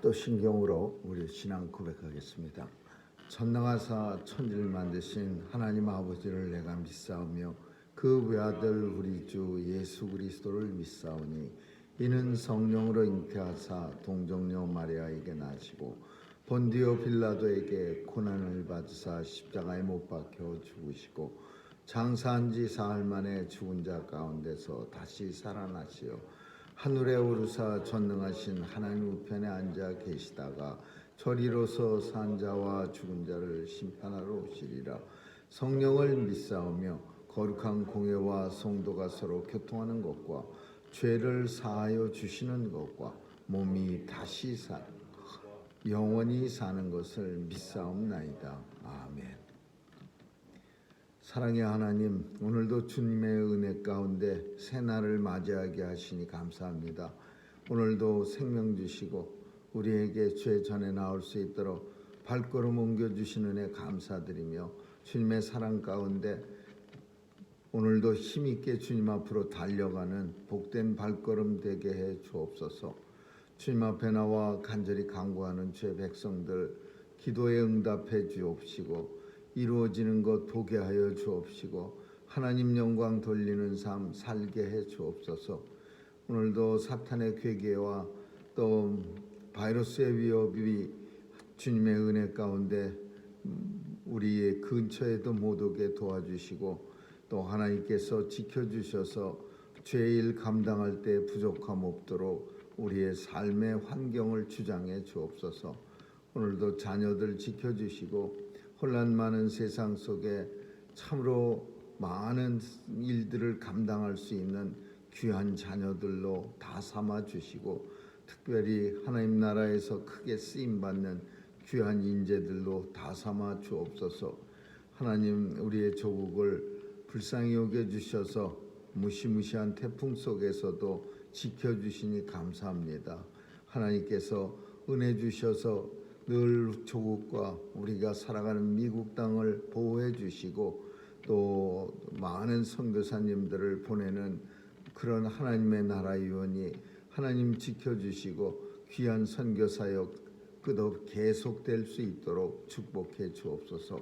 사도신경으로 우리 신앙 고백하겠습니다. 전능하사 천지를 만드신 하나님 아버지를 내가 믿사오며 그 외아들 우리 주 예수 그리스도를 믿사오니 이는 성령으로 잉태하사 동정녀 마리아에게 나시고 본디오 빌라도에게 고난을 받으사 십자가에 못 박혀 죽으시고 장사한 지 사흘 만에 죽은 자 가운데서 다시 살아나시어 하늘에 오르사 전능하신 하나님 우편에 앉아 계시다가 저리로서 산 자와 죽은 자를 심판하러 오시리라. 성령을 믿사오며 거룩한 공회와 성도가 서로 교통하는 것과 죄를 사하여 주시는 것과 몸이 다시 영원히 사는 것을 믿사옵나이다. 아멘. 사랑의 하나님, 오늘도 주님의 은혜 가운데 새날을 맞이하게 하시니 감사합니다. 오늘도 생명 주시고 우리에게 죄 전에 나올 수 있도록 발걸음 옮겨주신 은혜 감사드리며 주님의 사랑 가운데 오늘도 힘있게 주님 앞으로 달려가는 복된 발걸음 되게 해 주옵소서. 주님 앞에 나와 간절히 간구하는 죄 백성들 기도에 응답해 주옵시고 이루어지는 것 보게 하여 주옵시고 하나님 영광 돌리는 삶 살게 해 주옵소서. 오늘도 사탄의 괴계와 또 바이러스의 위협이 주님의 은혜 가운데 우리의 근처에도 못 오게 도와주시고 또 하나님께서 지켜주셔서 죄일 감당할 때 부족함 없도록 우리의 삶의 환경을 주장해 주옵소서. 오늘도 자녀들 지켜주시고 혼란 많은 세상 속에 참으로 많은 일들을 감당할 수 있는 귀한 자녀들로 다 삼아 주시고 특별히 하나님 나라에서 크게 쓰임받는 귀한 인재들로 다 삼아 주옵소서. 하나님 우리의 조국을 불쌍히 여겨주셔서 무시무시한 태풍 속에서도 지켜주시니 감사합니다. 하나님께서 은혜 주셔서 늘 조국과 우리가 살아가는 미국 땅을 보호해 주시고 또 많은 선교사님들을 보내는 그런 하나님의 나라 유언이 하나님 지켜주시고 귀한 선교사역 끝없이 계속될 수 있도록 축복해 주옵소서.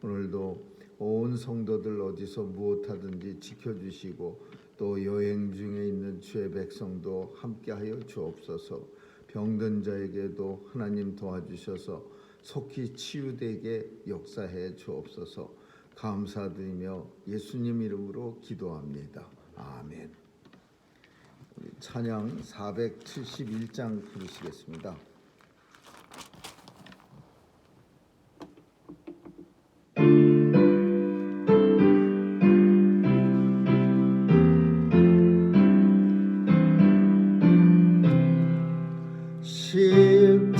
오늘도 온 성도들 어디서 무엇하든지 지켜주시고 또 여행 중에 있는 주의 백성도 함께하여 주옵소서. 병든 자에게도 하나님 도와주셔서 속히 치유되게 역사해 주옵소서. 감사드리며 예수님 이름으로 기도합니다. 아멘. 찬양 471장 부르시겠습니다.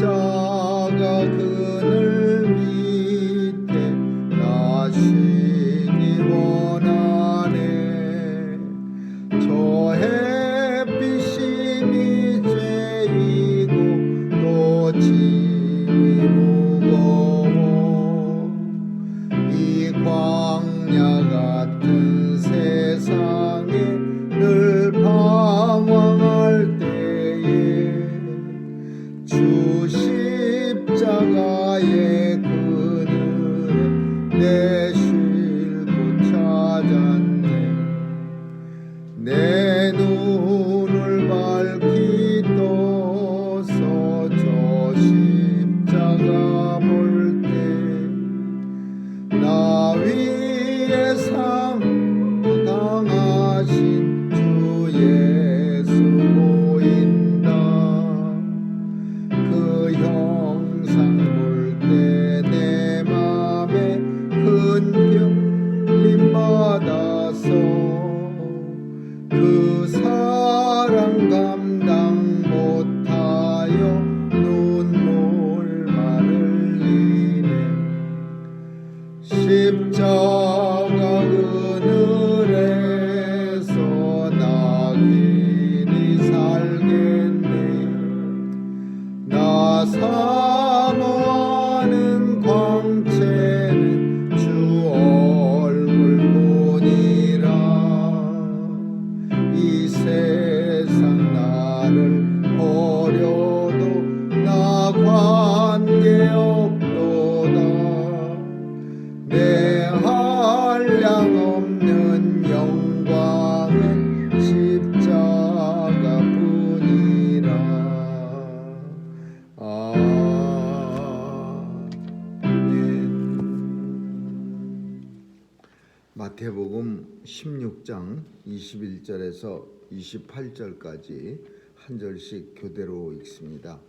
십자가 그늘 밑에 나시기 원하네. 저 햇빛이 죄이고 또 짐이 무거워 이 광야 같은 세상에 늘 방황할 때에 주 십자가의 그늘에 내 쉴 곳 찾았네. 내 눈을 밝히 떠서 저 십자가 볼 때 나 위에 상 당하신 주 예수 보인다. 그 형상 볼 때 마태복음 16장 21절에서 28절까지 한 절씩 교대로 읽습니다.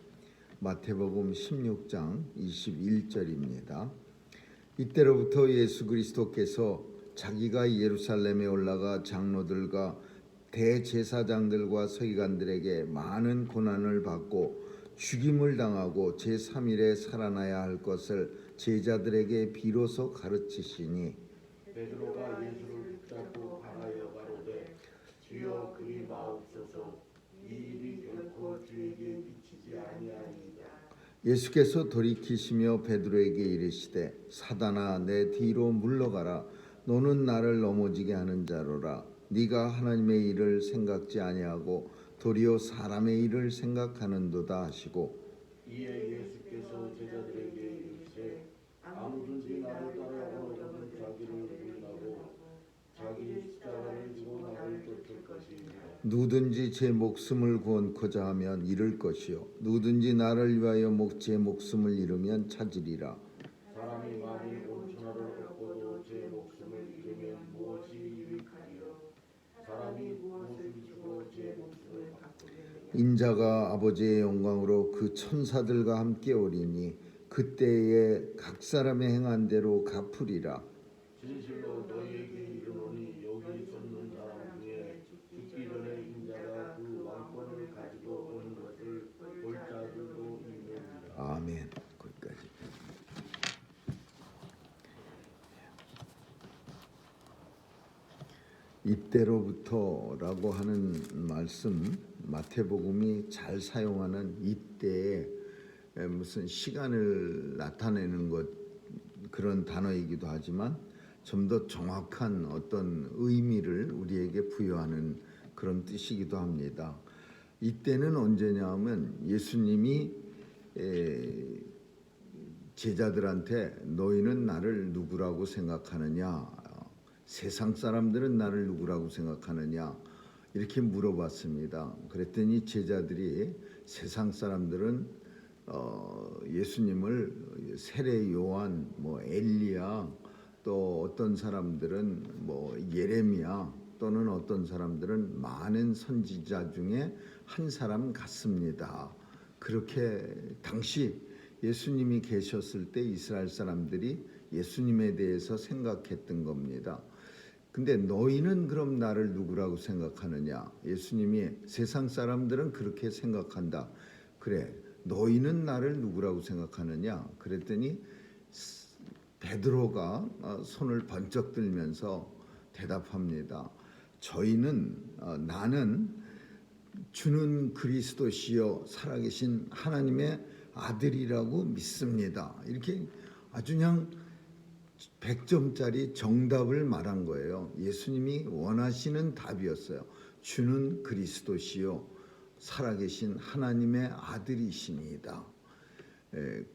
마태복음 16장 21절입니다. 이때로부터 예수 그리스도께서 자기가 예루살렘에 올라가 장로들과 대제사장들과 서기관들에게 많은 고난을 받고 죽임을 당하고 제3일에 살아나야 할 것을 제자들에게 비로소 가르치시니 베드로가 예수를 붙잡고 바라여 가로되 주여 그리 마옵소서 이 일이 결코 주에게 미치지 아니하리이다. 예수께서 돌이키시며 베드로에게 이르시되 사단아 내 뒤로 물러가라 너는 나를 넘어지게 하는 자로라 네가 하나님의 일을 생각지 아니하고 도리어 사람의 일을 생각하는도다 하시고 이에 예수께서 제자들에게 이르시되 아무든지 나를 따라오려거든 자기를 부인하고 자기 십자가를 지고 나를 쫓을 것이며 누구든지 제 목숨을 구원코자 하면 잃을 것이요 누구든지 나를 위하여 제 목숨을 잃으면 찾으리라. 사람이 만일 온 천하를 얻고도 제 목숨을 잃으면 무엇이 유익하리요. 사람이 무엇을 주고 제 목숨을 바꾸겠느냐. 인자가 아버지의 영광으로 그 천사들과 함께 오리니 그때에 각 사람의 행한 대로 갚으리라. 진실로 너희에게 이르노니 여기 섰는 사람 중에 죽기 전에 인자가 그 왕권을 가지고 오는 것을 볼 자들도 있느니라. 아멘. 거기까지. 이때로부터라고 하는 말씀 마태복음이 잘 사용하는 이때에 무슨 시간을 나타내는 것 그런 단어이기도 하지만 좀 더 정확한 어떤 의미를 우리에게 부여하는 그런 뜻이기도 합니다. 이때는 언제냐 하면 예수님이 제자들한테 너희는 나를 누구라고 생각하느냐, 세상 사람들은 나를 누구라고 생각하느냐 이렇게 물어봤습니다. 그랬더니 제자들이 세상 사람들은 예수님을 세례 요한, 엘리야, 또 어떤 사람들은 예레미야 또는 어떤 사람들은 많은 선지자 중에 한 사람 같습니다. 그렇게 당시 예수님이 계셨을 때 이스라엘 사람들이 예수님에 대해서 생각했던 겁니다. 근데 너희는 그럼 나를 누구라고 생각하느냐? 예수님이 세상 사람들은 그렇게 생각한다. 그래, 너희는 나를 누구라고 생각하느냐? 그랬더니 베드로가 손을 번쩍 들면서 대답합니다. 나는 주는 그리스도시요 살아계신 하나님의 아들이라고 믿습니다. 이렇게 아주 그냥 100점짜리 정답을 말한 거예요. 예수님이 원하시는 답이었어요. 주는 그리스도시요 살아계신 하나님의 아들이시니이다.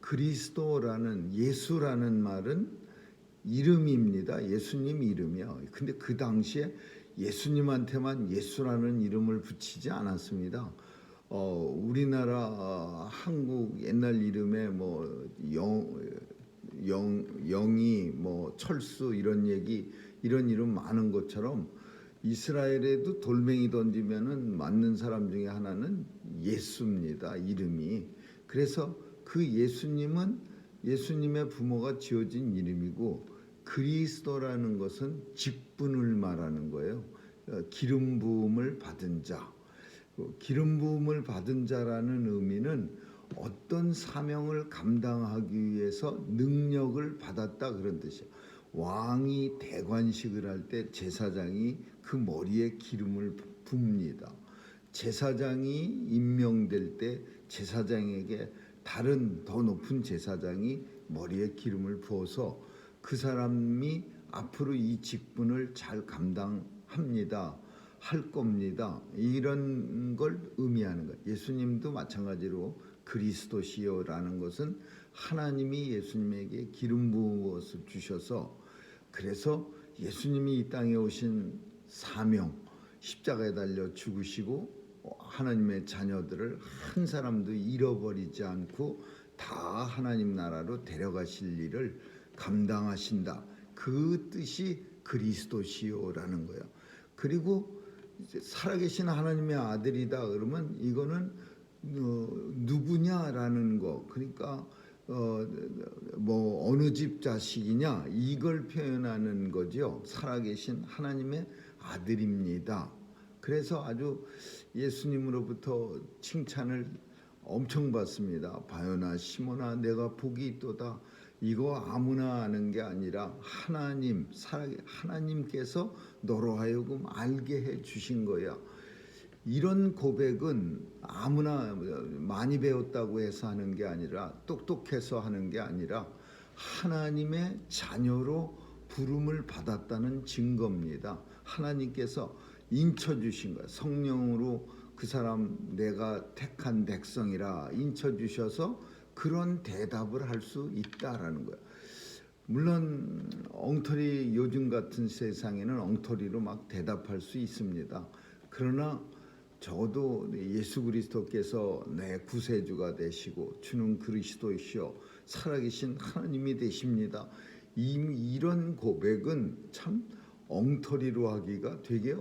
그리스도라는 예수라는 말은 이름입니다. 예수님 이름이요. 근데 그 당시에 예수님한테만 예수라는 이름을 붙이지 않았습니다. 우리나라 한국 옛날 이름에 영희, 철수 이런 이름 많은 것처럼 이스라엘에도 돌멩이 던지면은 맞는 사람 중에 하나는 예수입니다. 이름이. 그래서 그 예수님은 예수님의 부모가 지어진 이름이고 그리스도라는 것은 직분을 말하는 거예요. 기름 부음을 받은 자. 기름 부음을 받은 자라는 의미는 어떤 사명을 감당하기 위해서 능력을 받았다 그런 뜻이에요. 왕이 대관식을 할 때 제사장이 그 머리에 기름을 붓습니다. 제사장이 임명될 때 제사장에게 다른 더 높은 제사장이 머리에 기름을 부어서 그 사람이 앞으로 이 직분을 잘 감당합니다. 할 겁니다. 이런 걸 의미하는 거예요. 예수님도 마찬가지로 그리스도시요라는 것은 하나님이 예수님에게 기름 부어서 주셔서 그래서 예수님이 이 땅에 오신 사명 십자가에 달려 죽으시고 하나님의 자녀들을 한 사람도 잃어버리지 않고 다 하나님 나라로 데려가실 일을 감당하신다. 그 뜻이 그리스도시요라는 거예요. 그리고 이제 살아계신 하나님의 아들이다 그러면 이거는 누구냐라는 거, 그러니까 뭐 어느 집 자식이냐 이걸 표현하는 거죠. 살아계신 하나님의 아들입니다. 그래서 아주 예수님으로부터 칭찬을 엄청 받습니다. 바요나 시몬아 내가 복이 있도다. 이거 아무나 아는 게 아니라 하나님께서 너로 하여금 알게 해 주신 거야. 이런 고백은 아무나 많이 배웠다고 해서 하는 게 아니라, 똑똑해서 하는 게 아니라 하나님의 자녀로 부름을 받았다는 증거입니다. 하나님께서 인쳐 주신 거야. 성령으로 그 사람 내가 택한 백성이라 인쳐 주셔서 그런 대답을 할 수 있다라는 거야. 물론 엉터리, 요즘 같은 세상에는 엉터리로 막 대답할 수 있습니다. 그러나 적어도 예수 그리스도께서 내 구세주가 되시고 주는 그리스도이시오 살아계신 하나님이 되십니다. 이런 고백은 참 엉터리로 하기가 되게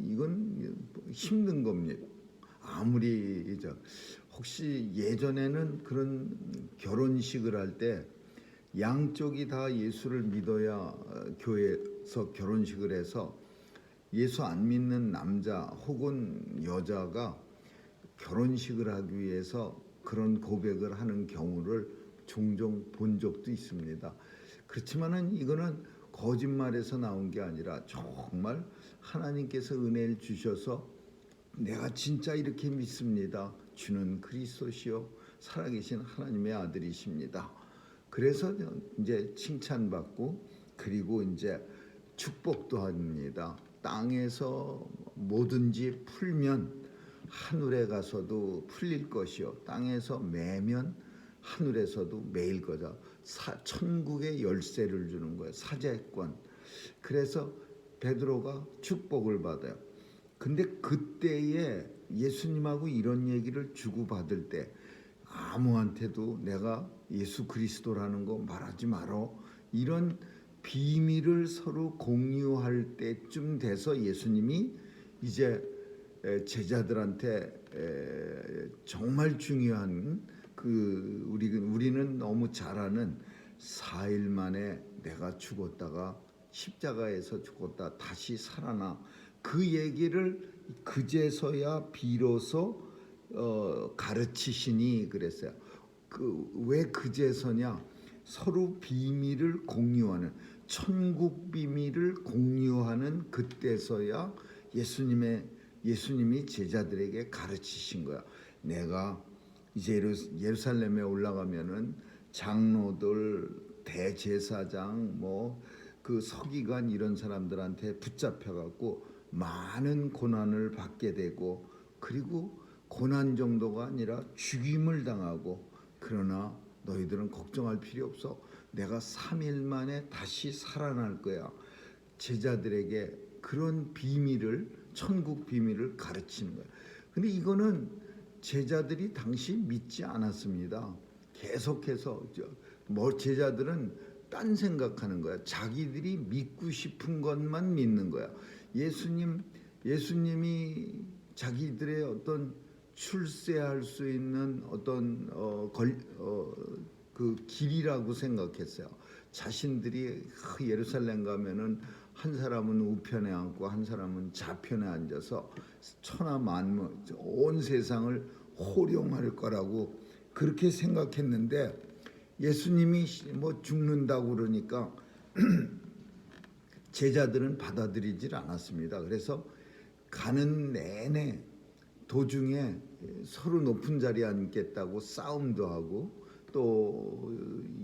이건 힘든 겁니다. 아무리 혹시 예전에는 그런 결혼식을 할 때 양쪽이 다 예수를 믿어야 교회에서 결혼식을 해서 예수 안 믿는 남자 혹은 여자가 결혼식을 하기 위해서 그런 고백을 하는 경우를 종종 본 적도 있습니다. 그렇지만은 이거는 거짓말에서 나온 게 아니라 정말 하나님께서 은혜를 주셔서 내가 진짜 이렇게 믿습니다. 주는 그리스도시요 살아계신 하나님의 아들이십니다. 그래서 이제 칭찬받고 그리고 이제 축복도 합니다. 땅에서 뭐든지 풀면 하늘에 가서도 풀릴 것이요 땅에서 매면 하늘에서도 매일 거다. 천국의 열쇠를 주는 거예요. 사제권. 그래서 베드로가 축복을 받아요. 근데 그때에 예수님하고 이런 얘기를 주고받을 때 아무한테도 내가 예수 그리스도라는 거 말하지 말어. 이런 비밀을 서로 공유할 때쯤 돼서 예수님이 이제 제자들한테 정말 중요한 우리는 너무 잘 아는 4일 만에 내가 죽었다가 십자가에서 죽었다 다시 살아나 그 얘기를 그제서야 비로소 가르치시니 그랬어요. 왜 그제서냐? 서로 비밀을 공유하는 천국 비밀을 공유하는 그때서야 예수님이 제자들에게 가르치신 거야. 내가 이제 예루살렘에 올라가면은 장로들, 대제사장, 그 서기관 이런 사람들한테 붙잡혀갖고 많은 고난을 받게 되고 그리고 고난 정도가 아니라 죽임을 당하고 그러나 너희들은 걱정할 필요 없어. 내가 3일 만에 다시 살아날 거야. 제자들에게 그런 비밀을 천국 비밀을 가르치는 거야. 근데 이거는 제자들이 당시 믿지 않았습니다. 계속해서 제자들은 딴 생각하는 거야. 자기들이 믿고 싶은 것만 믿는 거야. 예수님이 자기들의 어떤 출세할 수 있는 어떤 그 길이라고 생각했어요. 자신들이 예루살렘 가면은 한 사람은 우편에 앉고 한 사람은 좌편에 앉아서 천하 만물 온 세상을 호령할 거라고 그렇게 생각했는데 예수님이 죽는다고 그러니까 제자들은 받아들이질 않았습니다. 그래서 가는 내내 도중에 서로 높은 자리에 앉겠다고 싸움도 하고 또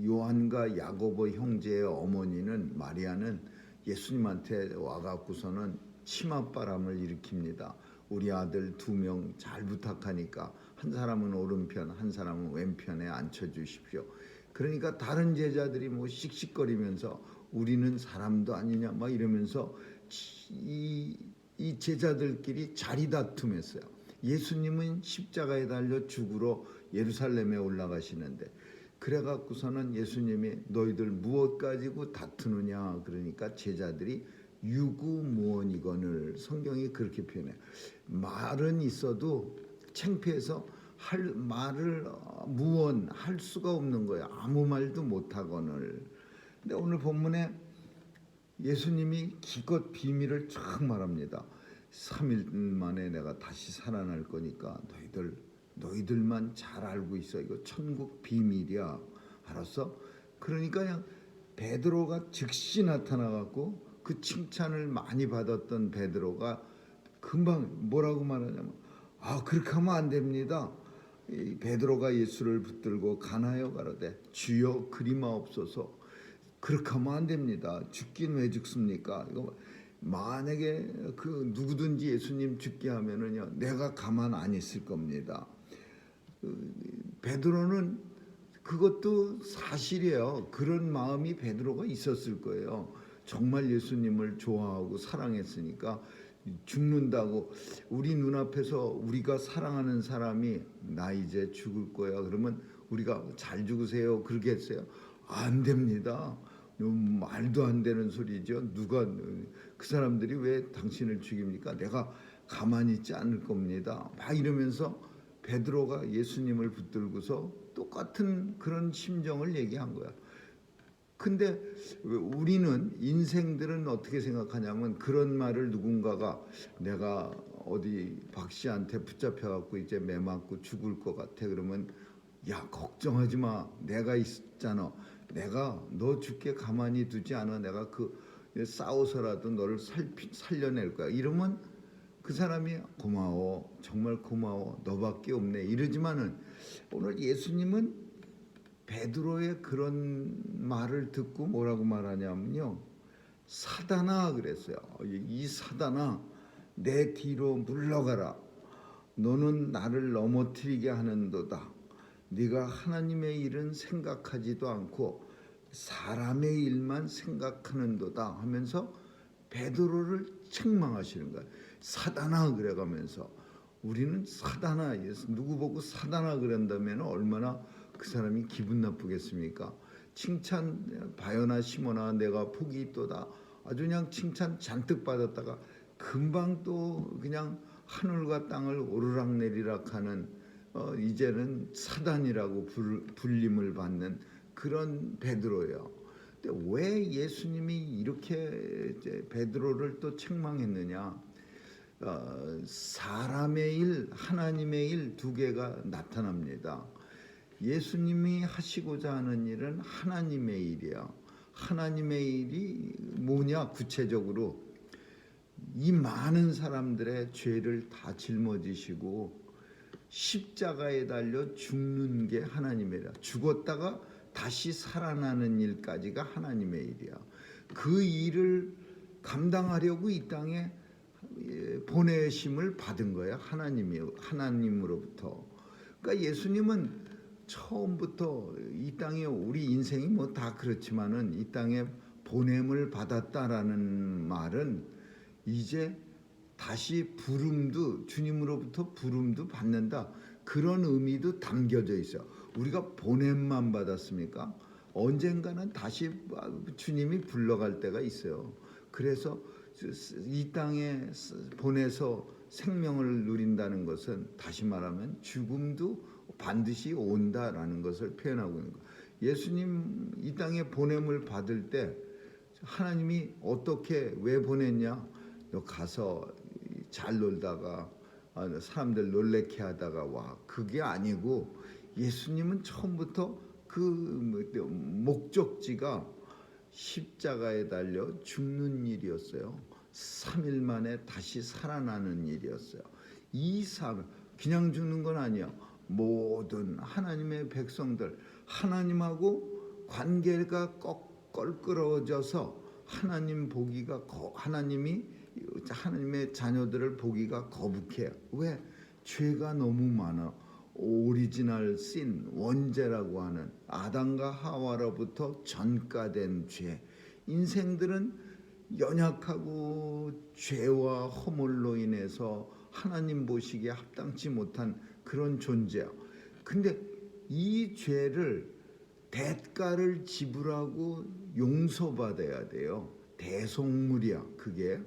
요한과 야고보 형제의 어머니는 마리아는 예수님한테 와갖고서는 치맛바람을 일으킵니다. 우리 아들 2명 잘 부탁하니까 한 사람은 오른편 한 사람은 왼편에 앉혀주십시오. 그러니까 다른 제자들이 씩씩거리면서 우리는 사람도 아니냐 막 이러면서 이 제자들끼리 자리 다툼했어요. 예수님은 십자가에 달려 죽으러 예루살렘에 올라가시는데 그래갖고서는 예수님이 너희들 무엇 가지고 다투느냐 그러니까 제자들이 유구무원이거늘. 성경이 그렇게 표현해. 말은 있어도 창피해서 할 말을 무언할 수가 없는 거야. 아무 말도 못하거늘. 근데 오늘 본문에 예수님이 기껏 비밀을 쫙 말합니다. 3일 만에 내가 다시 살아날 거니까 너희들만 잘 알고 있어. 이거 천국 비밀이야. 알았어? 그러니까 그냥 베드로가 즉시 나타나갖고 그 칭찬을 많이 받았던 베드로가 금방 뭐라고 말하냐면 그렇게 하면 안 됩니다. 이 베드로가 예수를 붙들고 가나요 가로되 주여 그리마옵소서. 그렇게 하면 안 됩니다. 죽긴 왜 죽습니까? 이거 만약에 그 누구든지 예수님 죽게 하면은요 내가 가만 안 있을 겁니다. 베드로는 그것도 사실이에요. 그런 마음이 베드로가 있었을 거예요. 정말 예수님을 좋아하고 사랑했으니까 죽는다고 우리 눈앞에서 우리가 사랑하는 사람이 나 이제 죽을 거야 그러면 우리가 잘 죽으세요 그러겠어요? 안 됩니다. 말도 안 되는 소리죠. 누가 그 사람들이 왜 당신을 죽입니까? 내가 가만히 있지 않을 겁니다. 막 이러면서 베드로가 예수님을 붙들고서 똑같은 그런 심정을 얘기한 거야. 근데 우리는 인생들은 어떻게 생각하냐면 그런 말을 누군가가 내가 어디 박 씨한테 붙잡혀갖고 이제 매 맞고 죽을 것 같아 그러면 야 걱정하지 마 내가 있잖아. 내가 너 죽게 가만히 두지 않아. 내가 그 싸워서라도 너를 살려낼 거야. 이러면 그 사람이 고마워 정말 고마워 너밖에 없네 이러지만은 오늘 예수님은 베드로의 그런 말을 듣고 뭐라고 말하냐면요 사단아 그랬어요. 이 사단아 내 뒤로 물러가라. 너는 나를 넘어뜨리게 하는도다. 네가 하나님의 일은 생각하지도 않고 사람의 일만 생각하는도다 하면서 베드로를 책망하시는 거예요. 사단아 그래가면서 우리는 사단아 누구 보고 사단아 그런다면 얼마나 그 사람이 기분 나쁘겠습니까? 칭찬 바요나 시모나 내가 복이 있도다. 아주 그냥 칭찬 잔뜩 받았다가 금방 또 그냥 하늘과 땅을 오르락내리락 하는 이제는 사단이라고 불림을 받는 그런 베드로예요. 근데 왜 예수님이 이렇게 이제 베드로를 또 책망했느냐? 사람의 일, 하나님의 일 두 개가 나타납니다. 예수님이 하시고자 하는 일은 하나님의 일이야. 하나님의 일이 뭐냐? 구체적으로 이 많은 사람들의 죄를 다 짊어지시고 십자가에 달려 죽는 게 하나님이라. 죽었다가 다시 살아나는 일까지가 하나님의 일이야. 그 일을 감당하려고 이 땅에 보내심을 받은 거야. 하나님으로부터. 그러니까 예수님은 처음부터 이 땅에 우리 인생이 뭐 다 그렇지만은 이 땅에 보냄을 받았다라는 말은 이제 다시 부름도 주님으로부터 부름도 받는다 그런 의미도 담겨져 있어요. 우리가 보냄만 받았습니까? 언젠가는 다시 주님이 불러갈 때가 있어요. 그래서 이 땅에 보내서 생명을 누린다는 것은 다시 말하면 죽음도 반드시 온다라는 것을 표현하고 있는 거예요. 예수님 이 땅에 보냄을 받을 때 하나님이 어떻게 왜 보냈냐? 너 가서 잘 놀다가 사람들 놀래게 하다가 와. 그게 아니고 예수님은 처음부터 그 목적지가 십자가에 달려 죽는 일이었어요. 3일 만에 다시 살아나는 일이었어요. 이 삶 그냥 죽는 건 아니야. 모든 하나님의 백성들 하나님하고 관계가 껄끄러져서 하나님 보기가 하나님의 자녀들을 보기가 거북해요. 왜? 죄가 너무 많아. 오리지널 신, 원죄라고 하는 아담과 하와로부터 전가된 죄. 인생들은 연약하고 죄와 허물로 인해서 하나님 보시기에 합당치 못한 그런 존재야. 근데 이 죄를 대가를 지불하고 용서받아야 돼요. 대속물이야. 그게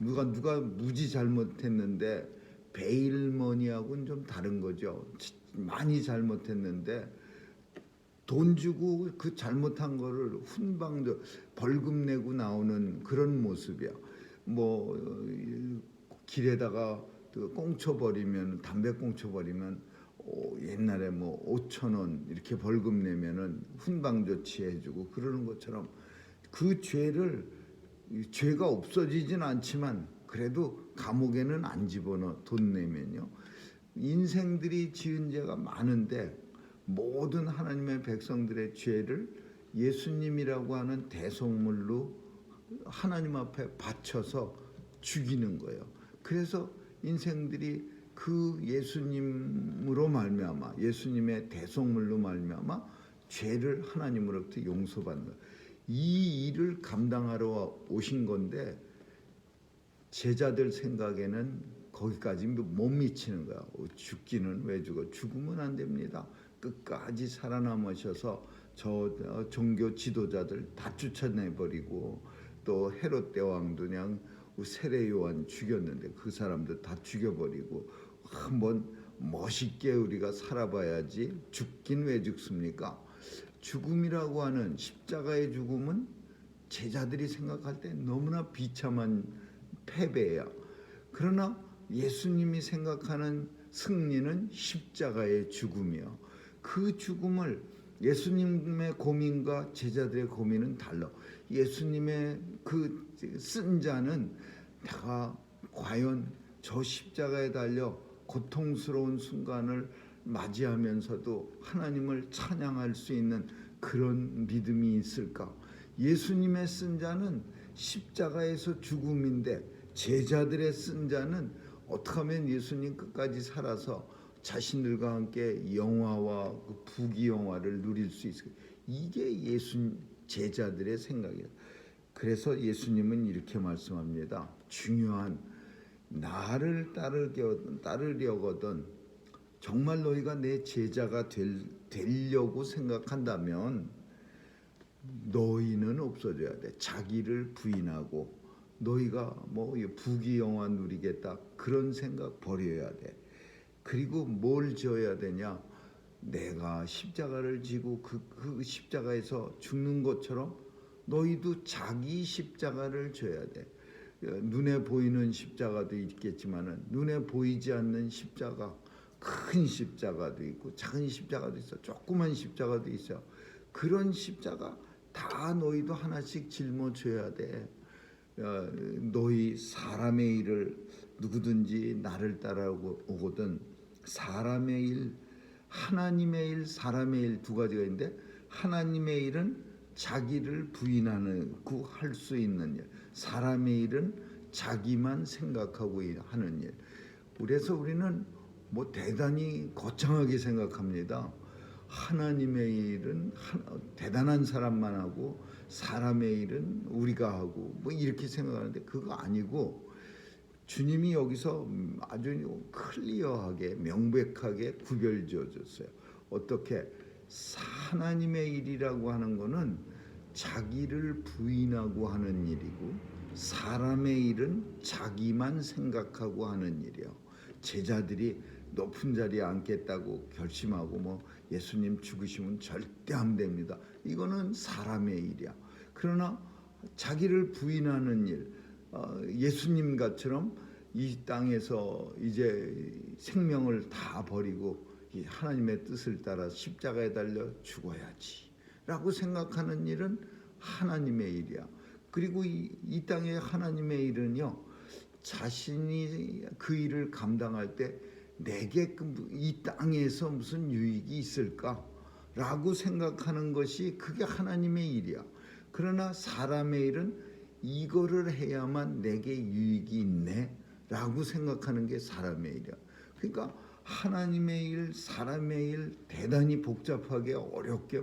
누가 무지 잘못했는데 베일머니하고는 좀 다른 거죠. 많이 잘못했는데 돈 주고 그 잘못한 거를 훈방도 벌금 내고 나오는 그런 모습이야. 뭐 길에다가 그 꽁쳐 버리면, 담배 꽁쳐 버리면 옛날에 뭐 5천 원 이렇게 벌금 내면은 훈방 조치해주고 그러는 것처럼 그 죄가 없어지진 않지만 그래도 감옥에는 안 집어넣어. 돈 내면요. 인생들이 지은 죄가 많은데 모든 하나님의 백성들의 죄를 예수님이라고 하는 대속물로 하나님 앞에 바쳐서 죽이는 거예요. 그래서 인생들이 그 예수님으로 말미암아, 예수님의 대속물로 말미암아 죄를 하나님으로부터 용서받는 거예요. 이 일을 감당하러 오신 건데 제자들 생각에는 거기까지 못 미치는 거야. 죽기는 왜 죽어? 죽으면 안 됩니다. 끝까지 살아남으셔서 저 종교 지도자들 다 쫓아내버리고 또 헤롯 대왕도 그냥 세례 요한 죽였는데 그 사람들 다 죽여버리고 한번 멋있게 우리가 살아봐야지. 죽긴 왜 죽습니까? 죽음이라고 하는 십자가의 죽음은 제자들이 생각할 때 너무나 비참한 패배야. 그러나 예수님이 생각하는 승리는 십자가의 죽음이요. 그 죽음을 예수님의 고민과 제자들의 고민은 달라. 예수님의 그 쓴 자는 내가 과연 저 십자가에 달려 고통스러운 순간을 맞이하면서도 하나님을 찬양할 수 있는 그런 믿음이 있을까? 예수님의 쓴 자는 십자가에서 죽음인데 제자들의 쓴 자는 어떻게 하면 예수님 끝까지 살아서 자신들과 함께 영화와 그 부귀영화를 누릴 수 있을까? 이게 예수 제자들의 생각이에요. 그래서 예수님은 이렇게 말씀합니다. 중요한 나를 따르려거든 정말 너희가 내 제자가 되려고 생각한다면 너희는 없어져야 돼. 자기를 부인하고 너희가 뭐 부귀영화 누리겠다 그런 생각 버려야 돼. 그리고 뭘 지어야 되냐? 내가 십자가를 지고 그 십자가에서 죽는 것처럼 너희도 자기 십자가를 져야 돼. 눈에 보이는 십자가도 있겠지만은 눈에 보이지 않는 십자가, 큰 십자가도 있고 작은 십자가도 있어. 조그만 십자가도 있어. 그런 십자가 다 너희도 하나씩 짊어져야 돼. 너희 사람의 일을 누구든지 나를 따라오거든 사람의 일, 하나님의 일, 사람의 일 두 가지가 있는데 하나님의 일은 자기를 부인하는 할 수 있는 일, 사람의 일은 자기만 생각하고 하는 일. 그래서 우리는 뭐 대단히 거창하게 생각합니다. 하나님의 일은 대단한 사람만 하고 사람의 일은 우리가 하고 뭐 이렇게 생각하는데 그거 아니고 주님이 여기서 아주 클리어하게 명백하게 구별 지어줬어요. 어떻게? 하나님의 일이라고 하는 거는 자기를 부인하고 하는 일이고 사람의 일은 자기만 생각하고 하는 일이요. 제자들이 높은 자리에 앉겠다고 결심하고 뭐 예수님 죽으시면 절대 안 됩니다. 이거는 사람의 일이야. 그러나 자기를 부인하는 일, 예수님 같처럼 이 땅에서 이제 생명을 다 버리고 하나님의 뜻을 따라 십자가에 달려 죽어야지 라고 생각하는 일은 하나님의 일이야. 그리고 이 땅의 하나님의 일은요, 자신이 그 일을 감당할 때 내게 이 땅에서 무슨 유익이 있을까? 라고 생각하는 것이 그게 하나님의 일이야. 그러나 사람의 일은 이거를 해야만 내게 유익이 있네 라고 생각하는 게 사람의 일이야. 그러니까 하나님의 일, 사람의 일 대단히 복잡하게 어렵게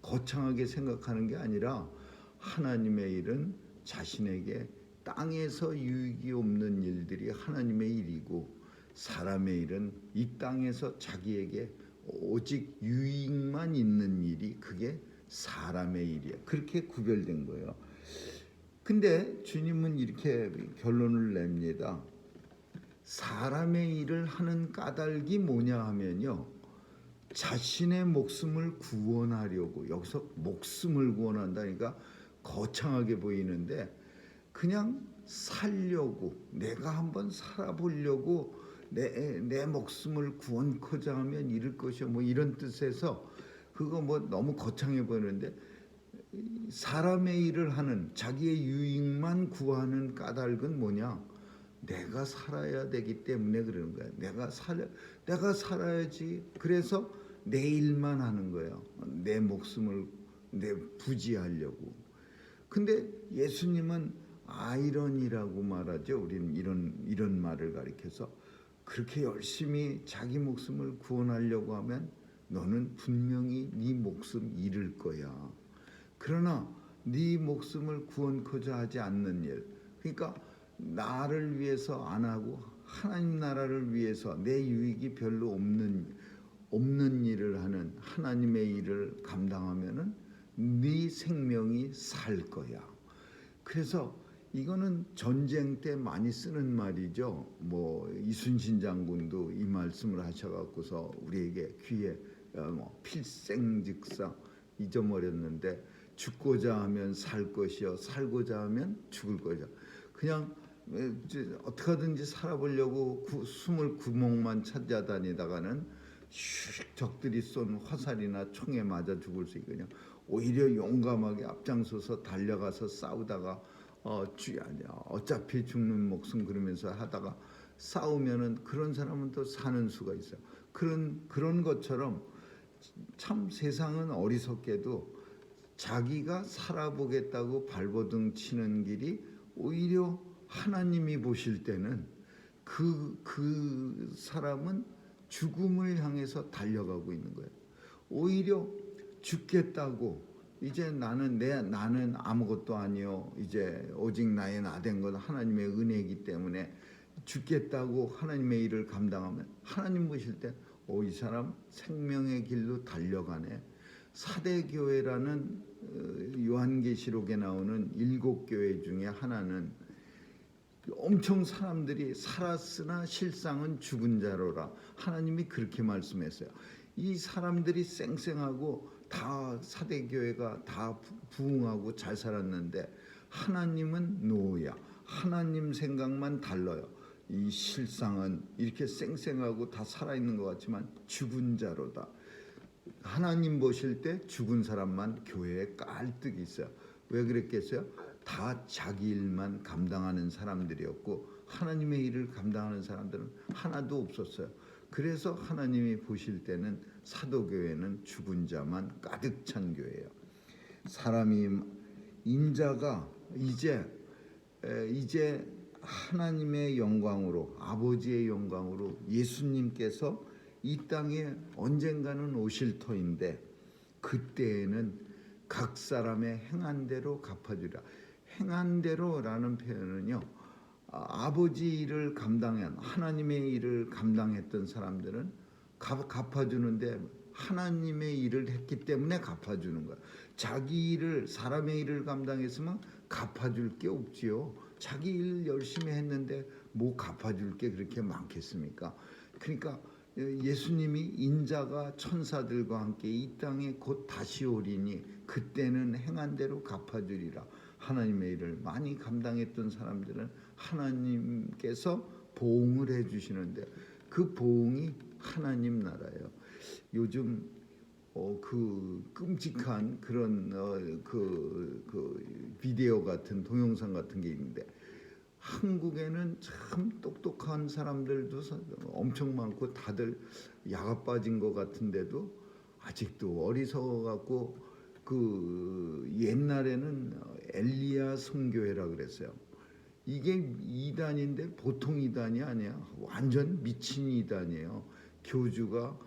거창하게 생각하는 게 아니라 하나님의 일은 자신에게 땅에서 유익이 없는 일들이 하나님의 일이고 사람의 일은 이 땅에서 자기에게 오직 유익만 있는 일이 그게 사람의 일이야. 그렇게 구별된 거예요. 근데 주님은 이렇게 결론을 냅니다. 사람의 일을 하는 까닭이 뭐냐 하면요, 자신의 목숨을 구원하려고. 여기서 목숨을 구원한다니까 거창하게 보이는데, 그냥 살려고, 내가 한번 살아보려고 내 목숨을 구원코자 하면 잃을 것이요, 뭐 이런 뜻에서 그거 뭐 너무 거창해 보이는데, 사람의 일을 하는, 자기의 유익만 구하는 까닭은 뭐냐? 내가 살아야 되기 때문에 그러는 거야. 내가 살아야지. 그래서 내 일만 하는 거예요. 내 목숨을 내 부지하려고. 근데 예수님은 아이러니라고 말하죠. 우리는 이런 말을 가리켜서, 그렇게 열심히 자기 목숨을 구원하려고 하면 너는 분명히 네 목숨 잃을 거야. 그러나 네 목숨을 구원코자 하지 않는 일, 그러니까 나를 위해서 안 하고 하나님 나라를 위해서 내 유익이 별로 없는 일을 하는 하나님의 일을 감당하면은 네 생명이 살 거야. 그래서 이거는 전쟁 때 많이 쓰는 말이죠. 뭐 이순신 장군도 이 말씀을 하셔갖고서 우리에게 귀에 필생즉상 잊어버렸는데, 죽고자 하면 살 것이요 살고자 하면 죽을 거죠. 그냥 어떻게 하든지 살아보려고 숨을 구멍만 찾아다니다가는 적들이 쏜 화살이나 총에 맞아 죽을 수 있거든요. 오히려 용감하게 앞장서서 달려가서 싸우다가 어차피 죽는 목숨 그러면서 하다가 싸우면은 그런 사람은 또 사는 수가 있어요. 그런 것처럼 참 세상은 어리석게도 자기가 살아보겠다고 발버둥 치는 길이 오히려 하나님이 보실 때는 그 사람은 죽음을 향해서 달려가고 있는 거예요. 오히려 죽겠다고, 이제 나는 아무것도 아니요, 이제 오직 나의 나된 건 하나님의 은혜이기 때문에 죽겠다고 하나님의 일을 감당하면 하나님 보실 때 이 사람 생명의 길로 달려가네. 사대교회라는 요한계시록에 나오는 7교회 중에 하나는 엄청 사람들이 살았으나 실상은 죽은 자로라. 하나님이 그렇게 말씀했어요. 이 사람들이 쌩쌩하고 다 사대교회가 다 부흥하고 잘 살았는데, 하나님은 노야. 하나님 생각만 달라요. 이 실상은 이렇게 쌩쌩하고 다 살아있는 것 같지만 죽은 자로다. 하나님 보실 때 죽은 사람만 교회에 깔뜩 있어요. 왜 그랬겠어요? 다 자기 일만 감당하는 사람들이었고 하나님의 일을 감당하는 사람들은 하나도 없었어요. 그래서 하나님이 보실 때는 사도교회는 죽은 자만 가득 찬 교회예요. 사람이, 인자가 이제 하나님의 영광으로, 아버지의 영광으로 예수님께서 이 땅에 언젠가는 오실 터인데, 그때에는 각 사람의 행한 대로 갚아주리라. 행한 대로라는 표현은요, 아버지 일을 감당한, 하나님의 일을 감당했던 사람들은 갚아주는데, 하나님의 일을 했기 때문에 갚아주는 거야. 자기 일을, 사람의 일을 감당했으면 갚아줄 게 없지요. 자기 일 열심히 했는데 뭐 갚아줄 게 그렇게 많겠습니까? 그러니까 예수님이 인자가 천사들과 함께 이 땅에 곧 다시 오리니 그때는 행한 대로 갚아주리라. 하나님의 일을 많이 감당했던 사람들은 하나님께서 보응을 해주시는데, 그 보응이 하나님 나라예요. 요즘 그 끔찍한 그런 그 비디오 같은 동영상 같은 게 있는데, 한국에는 참 똑똑한 사람들도 엄청 많고 다들 야가 빠진 것 같은데도 아직도 어리석어 갖고, 그 옛날에는 엘리야 선교회라 그랬어요. 이게 이단인데 보통 이단이 아니야. 완전 미친 이단이에요. 교주가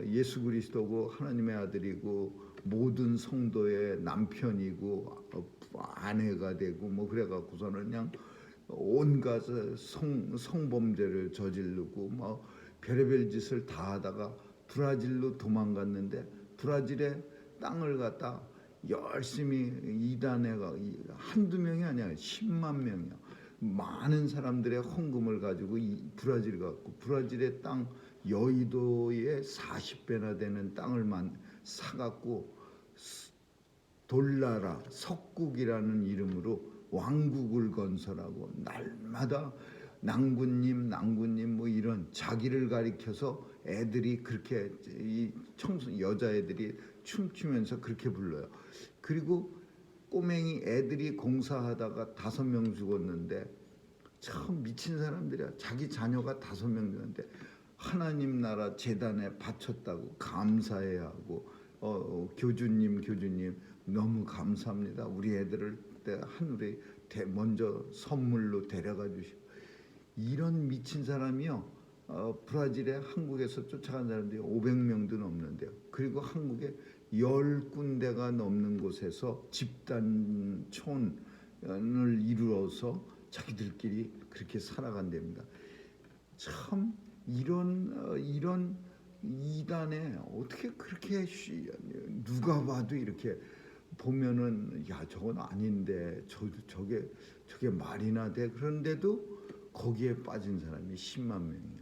예수 그리스도고 하나님의 아들이고 모든 성도의 남편이고 아내가 되고 뭐 그래갖고서는 그냥 온갖 성범죄를 저지르고 뭐 별의별 짓을 다 하다가 브라질로 도망갔는데, 브라질의 땅을 갖다 열심히 이단회가 한두 명이 아니야. 10만 명이야. 많은 사람들의 헌금을 가지고 이 브라질 갖고 브라질의 땅 여의도의 40배나 되는 땅을 사갖고 돌나라 석국이라는 이름으로 왕국을 건설하고 날마다 낭군님 뭐 이런 자기를 가리켜서 애들이 그렇게 이 여자애들이 춤추면서 그렇게 불러요. 그리고 꼬맹이 애들이 공사하다가 5명 죽었는데 참 미친 사람들이야. 자기 자녀가 5명 죽었는데 하나님 나라 재단에 바쳤다고 감사해야 하고 교주님 너무 감사합니다. 우리 애들을 하늘에 먼저 선물로 데려가 주시고 이런 미친 사람이요. 브라질에 한국에서 쫓아간 사람들이 500명도 넘는데요. 그리고 한국에 10군데가 넘는 곳에서 집단촌을 이루어서 자기들끼리 그렇게 살아간답니다. 참 이런 이단에 어떻게 그렇게 누가 봐도 이렇게 보면은 야 저건 아닌데 저게 말이나 돼. 그런데도 거기에 빠진 사람이 10만 명이에요.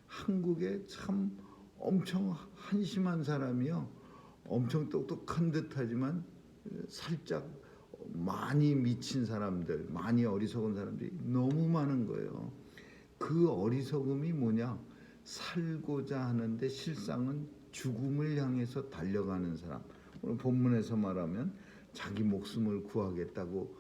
한국에 참 엄청 한심한 사람이요. 엄청 똑똑한 듯하지만 살짝 많이 미친 사람들, 많이 어리석은 사람들이 너무 많은 거예요. 그 어리석음이 뭐냐? 살고자 하는데 실상은 죽음을 향해서 달려가는 사람. 오늘 본문에서 말하면 자기 목숨을 구하겠다고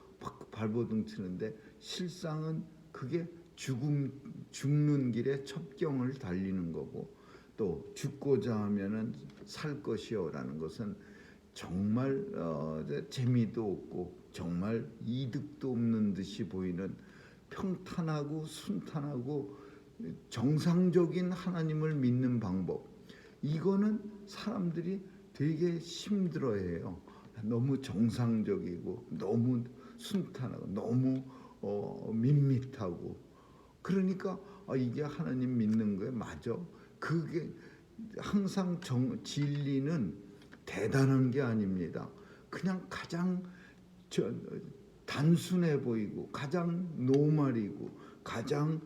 발버둥 치는데 실상은 그게 죽는 길에 첩경을 달리는 거고 또 죽고자 하면은 살 것이요라는 것은 정말 재미도 없고 정말 이득도 없는 듯이 보이는 평탄하고 순탄하고 정상적인 하나님을 믿는 방법, 이거는 사람들이 되게 힘들어해요. 너무 정상적이고 너무 순탄하고 너무 밋밋하고 그러니까 이게 하나님 믿는 거에 맞아. 그게 항상 진리는 대단한 게 아닙니다. 그냥 가장 단순해 보이고 가장 노말이고 가장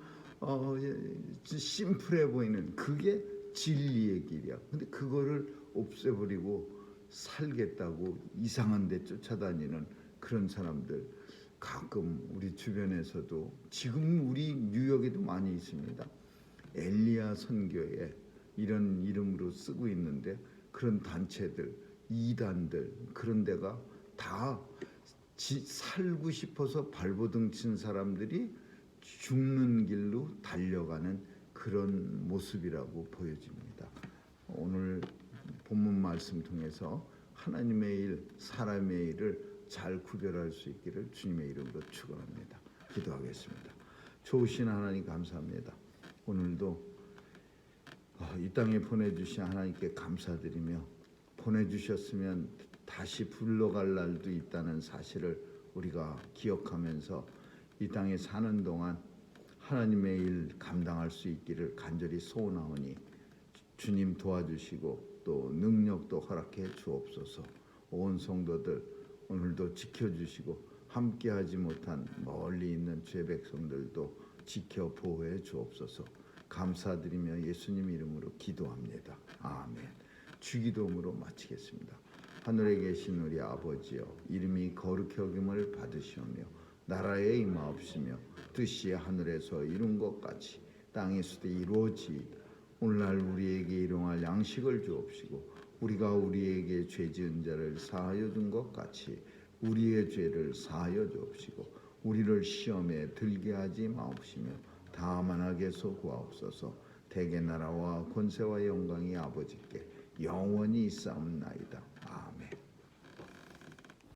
심플해 보이는 그게 진리의 길이야. 근데 그거를 없애버리고 살겠다고 이상한 데 쫓아다니는 그런 사람들 가끔 우리 주변에서도 지금 우리 뉴욕에도 많이 있습니다. 엘리야 선교회 이런 이름으로 쓰고 있는데 그런 단체들, 이단들 그런 데가 다 살고 싶어서 발버둥 친 사람들이 죽는 길로 달려가는 그런 모습이라고 보여집니다. 오늘 본문 말씀 통해서 하나님의 일, 사람의 일을 잘 구별할 수 있기를 주님의 이름으로 축원합니다. 기도하겠습니다. 좋으신 하나님 감사합니다. 오늘도 이 땅에 보내주신 하나님께 감사드리며 보내주셨으면 다시 불러갈 날도 있다는 사실을 우리가 기억하면서 이 땅에 사는 동안 하나님의 일 감당할 수 있기를 간절히 소원하오니 주님 도와주시고 또 능력도 허락해 주옵소서. 온 성도들 오늘도 지켜주시고 함께하지 못한 멀리 있는 죄 백성들도 지켜 보호해 주옵소서. 감사드리며 예수님 이름으로 기도합니다. 아멘. 주기도문으로 마치겠습니다. 하늘에 계신 우리 아버지여, 이름이 거룩히 여김을 받으시오며 나라에 임하옵시며 뜻이 하늘에서 이룬 것 같이 땅에서도 이루어지이다. 오늘날 우리에게 일용할 양식을 주옵시고 우리가 우리에게 죄 지은 자를 사하여 준 것 같이 우리의 죄를 사하여 주옵시고 우리를 시험에 들게 하지 마옵시며 다만 악에서 구하옵소서. 대개 나라와 권세와 영광이 아버지께 영원히 있사옵나이다.